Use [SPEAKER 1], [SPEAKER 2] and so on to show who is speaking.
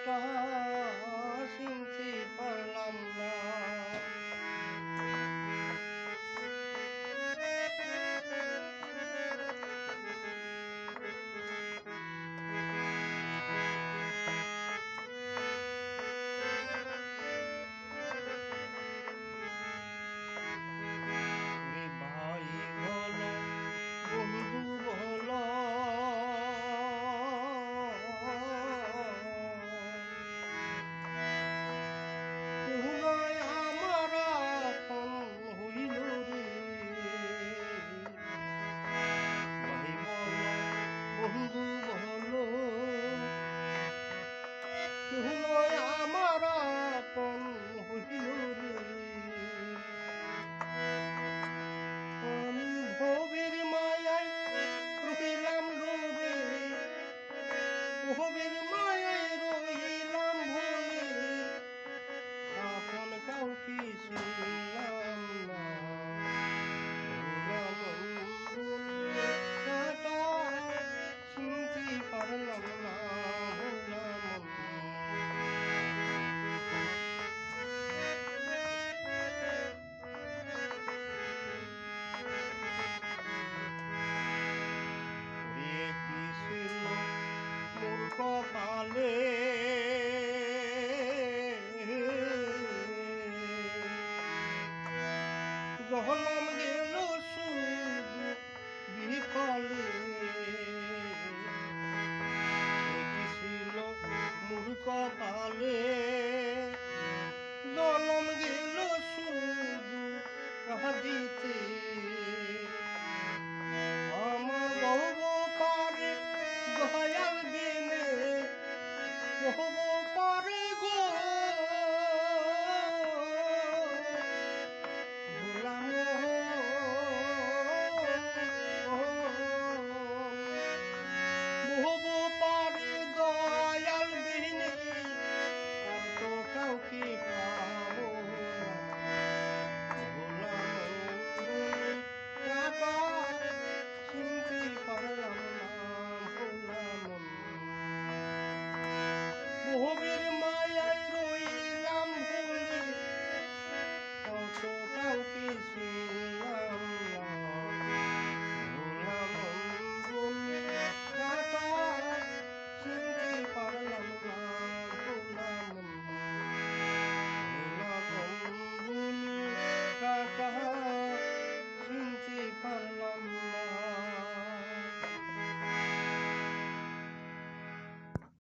[SPEAKER 1] তা চিনতে পারলাম না। ভাই বলো বন্ধু বলো আমার আপন হইল রে। ভাই বলো বন্ধু বলো কেহ নয় আমার আপন হইল রে। আমি ভবের মায়ায় রহিলাম ডুবে, ভবের মায়ায় রহিলাম ভুলে, আপন কাউকে চিনলাম না। কাটা চিনতে পারলাম না ভোলামন। কি ছিল মোর কপালে জহনম গেল শুধু বিফলে। কি ছিল মোর কপালে জনম গেল শুধু কাঁদিতে। আমার বহু পারে দয়াল বিনে বহু পারে গো